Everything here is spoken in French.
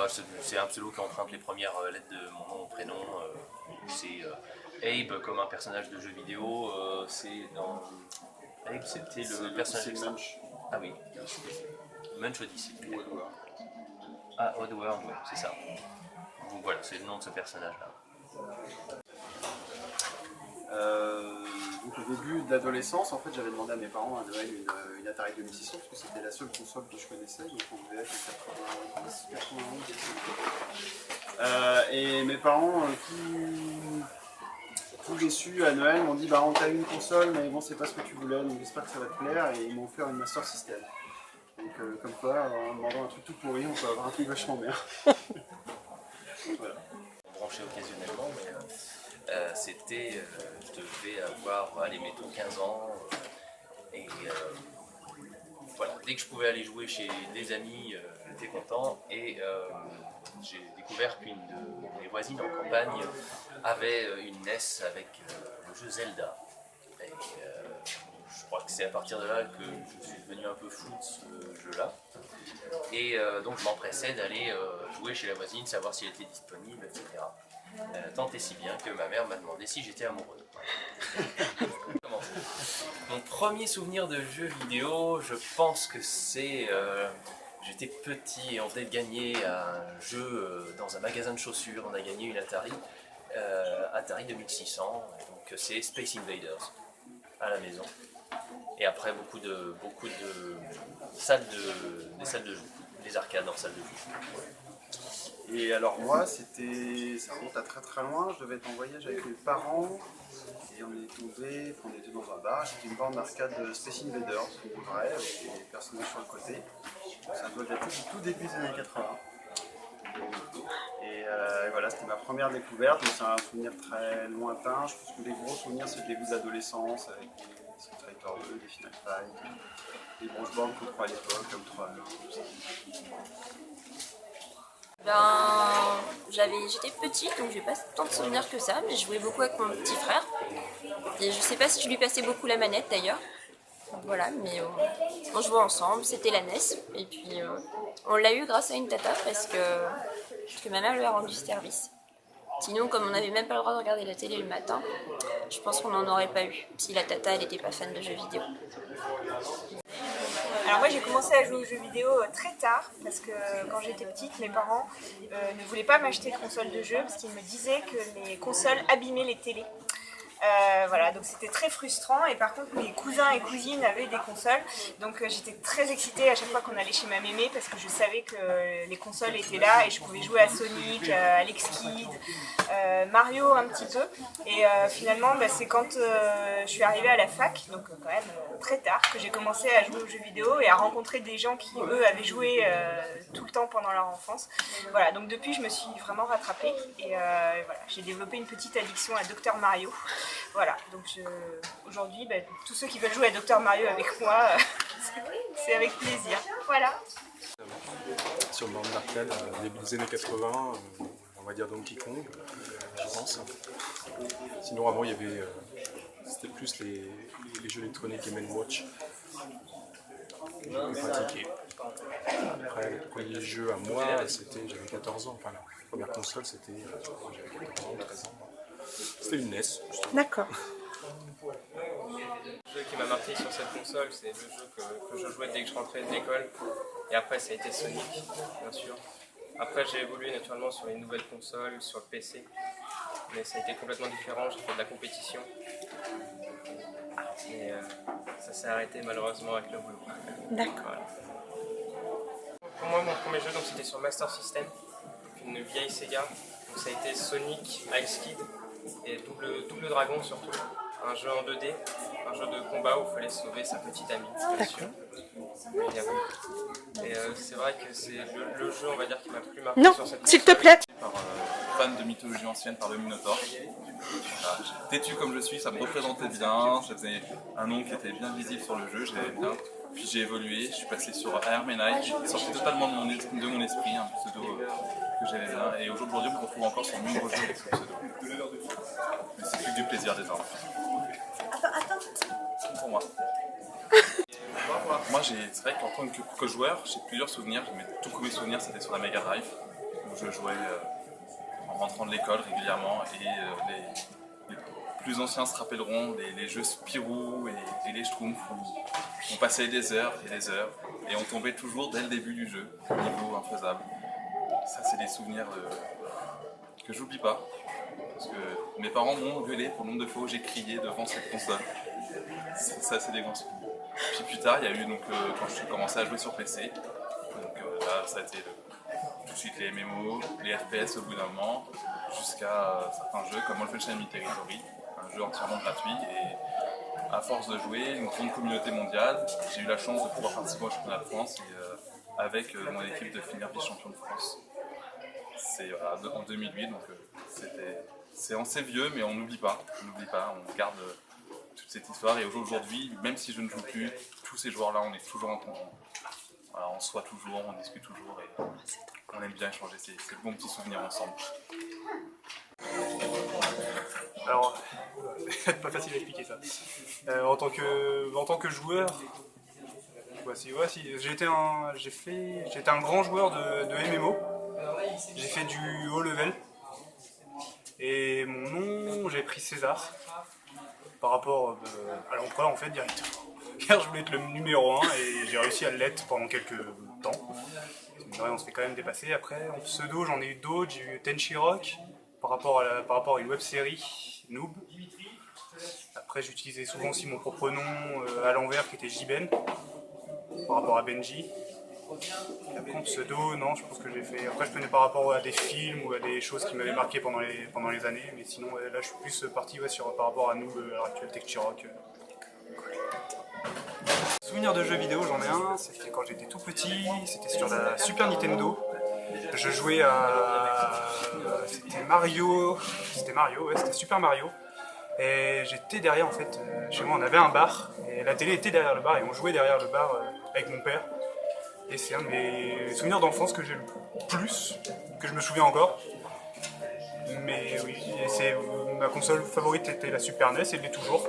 Voilà, c'est un pseudo qui emprunte les premières lettres de mon nom, prénom. C'est Abe comme un personnage de jeu vidéo. C'est dans... Abe, c'était le personnage extra. Munch. Ah oui, Munch Odyssey. Ou Oddworld. Ah, Oddworld, ouais, c'est ça. Donc voilà, c'est le nom de ce personnage-là. Donc au début de l'adolescence, en fait, j'avais demandé à mes parents à Noël une Atari 2600 parce que c'était la seule console que je connaissais, donc on devait être en 91. Et mes parents, tout déçus à Noël, m'ont dit bah on t'a eu une console, mais bon c'est pas ce que tu voulais, donc j'espère que ça va te plaire, et ils m'ont offert une Master System. Donc comme quoi, en demandant un truc tout pourri, on peut avoir un truc vachement bien. Voilà. Branché occasionnellement, mais c'était, je devais avoir, allez, mettons 15 ans, et voilà, dès que je pouvais aller jouer chez des amis, j'étais content, et j'ai découvert qu'une de mes voisines en campagne avait une NES avec le jeu Zelda. Et, je crois que c'est à partir de là que je suis devenu un peu fou de ce jeu-là. Et donc je m'empressais d'aller jouer chez la voisine, savoir si elle était disponible, etc. Tant et si bien que ma mère m'a demandé si j'étais amoureux. Mon premier souvenir de jeu vidéo, je pense que c'est... j'étais petit et on venait de gagner un jeu dans un magasin de chaussures, on a gagné une Atari, Atari 2600, donc c'est Space Invaders à la maison. Et après beaucoup de salles des salles de jeu, des arcades en salle de jeu. Et alors moi, ça remonte à très très loin, je devais être en voyage avec mes parents, et on était dans un bar, c'était une borne d'arcade de Space Invaders, vrai, avec des personnages sur le côté. Ça doit être tout début des années 80. Et voilà, c'était ma première découverte, mais c'est un souvenir très lointain. Je pense que les gros souvenirs, c'est le début de l'adolescence, avec les Street Fighter 2, les Final Fight, les grosses bornes qu'on croit à l'époque, comme 3 tout ça. J'étais petite, donc j'ai pas tant de souvenirs que ça, mais je jouais beaucoup avec mon petit frère. Et je sais pas si je lui passais beaucoup la manette d'ailleurs. Voilà, mais on jouait ensemble, c'était la NES. Et puis on l'a eu grâce à une tata parce que ma mère lui a rendu service. Sinon, comme on n'avait même pas le droit de regarder la télé le matin, je pense qu'on n'en aurait pas eu si la tata elle n'était pas fan de jeux vidéo. Alors moi j'ai commencé à jouer aux jeux vidéo très tard parce que quand j'étais petite mes parents ne voulaient pas m'acheter de console de jeux parce qu'ils me disaient que les consoles abîmaient les télés. Voilà, donc c'était très frustrant et par contre mes cousins et cousines avaient des consoles donc j'étais très excitée à chaque fois qu'on allait chez ma mémé parce que je savais que les consoles étaient là et je pouvais jouer à Sonic, à Alex Kidd, Mario un petit peu et finalement c'est quand je suis arrivée à la fac, donc quand même très tard, que j'ai commencé à jouer aux jeux vidéo et à rencontrer des gens qui eux avaient joué tout le temps pendant leur enfance. Voilà, donc depuis je me suis vraiment rattrapée et voilà, j'ai développé une petite addiction à Dr Mario. Voilà, donc aujourd'hui, tous ceux qui veulent jouer à Dr Mario avec moi, c'est avec plaisir. Voilà. Sur borne d'arcade, début des années 80, on va dire Donkey Kong, je pense. Sinon avant il y avait, c'était plus les jeux électroniques Game & Watch. J'ai pratiqué. Après le premier jeu à moi, j'avais 14 ans, enfin la première console c'était, j'avais 14 ans, 13 ans. C'était une NES. D'accord. Le jeu qui m'a marqué sur cette console, c'est le jeu que je jouais dès que je rentrais de l'école. Et après, ça a été Sonic, bien sûr. Après, j'ai évolué naturellement sur les nouvelles consoles, sur le PC. Mais ça a été complètement différent, j'ai fait de la compétition. Et ça s'est arrêté malheureusement avec le boulot. D'accord. Voilà. Pour moi, mon premier jeu, c'était sur Master System, une vieille Sega. Donc ça a été Sonic, Alex Kidd et Double Dragon surtout. Un jeu en 2D, un jeu de combat où il fallait sauver sa petite amie. D'accord. Et c'est vrai que c'est le jeu, on va dire, qui m'a le plus marqué Non, sur cette s'il te console. plaît. Par fan de mythologie ancienne par le Minotaure. Voilà, têtu comme je suis, ça me représentait bien, ça faisait un nom qui était bien visible sur le jeu, j'aimais bien. Puis j'ai évolué, je suis passé sur Iron Man, sorti totalement de mon esprit, un pseudo que j'aimais bien. Et aujourd'hui, on me retrouve encore sur nombreux jeux avec ce pseudo. Mais c'est plus que du plaisir désormais. Pour moi. Moi, c'est vrai qu'en tant que joueur, j'ai plusieurs souvenirs. Mes tout premiers souvenirs, c'était sur la Mega Drive. où je jouais en rentrant de l'école régulièrement. Et les plus anciens se rappelleront les jeux Spirou et les Schtroumpfs où on passait des heures et des heures et on tombait toujours dès le début du jeu, niveau infaisable. Ça, c'est des souvenirs que j'oublie pas. Parce que mes parents m'ont engueulé pour le nombre de fois où j'ai crié devant cette console. Ça, c'est des grands souvenirs. Puis plus tard, il y a eu, donc, quand j'ai commencé à jouer sur PC, donc là, ça a été tout de suite les MMO, les FPS au bout d'un moment, jusqu'à certains jeux comme Wolfenstein Territory, un jeu entièrement gratuit. Et à force de jouer, une grande communauté mondiale, j'ai eu la chance de pouvoir participer au championnat de France et avec mon équipe de finir vice-champion de France. C'est en 2008, donc c'est assez vieux, mais on n'oublie pas, on garde toute cette histoire. Et aujourd'hui, même si je ne joue plus, tous ces joueurs-là, on est toujours en contact. Voilà, on se voit toujours, on discute toujours et on aime bien échanger ces bons petits souvenirs ensemble. Alors, c'est pas facile à expliquer ça. En tant que joueur, j'ai été un grand joueur de MMO. J'ai fait du haut level. Et mon nom, j'ai pris César par rapport à l'empereur en fait directement. Car je voulais être le numéro 1 et j'ai réussi à l'être pendant quelques temps. On se fait quand même dépasser. Après, en pseudo, j'en ai eu d'autres. J'ai eu Tenchirock par rapport à une web série Noob. Après, j'utilisais souvent aussi mon propre nom à l'envers qui était Jiben par rapport à Benji. Et après, en pseudo, non, je pense que j'ai fait. Après, je tenais par rapport à des films ou à des choses qui m'avaient marqué pendant les années. Mais sinon, là, je suis plus parti par rapport à Noob, à l'heure actuelle, Tenchirock. Souvenir de jeux vidéo, j'en ai un, c'était quand j'étais tout petit, c'était sur la Super Nintendo. Je jouais à... C'était Mario, ouais, c'était Super Mario. Et j'étais derrière en fait, chez moi on avait un bar, et la télé était derrière le bar et on jouait derrière le bar avec mon père. Et c'est un de mes souvenirs d'enfance que j'ai le plus, que je me souviens encore. Mais oui, ma console favorite était la Super NES et elle l'est toujours.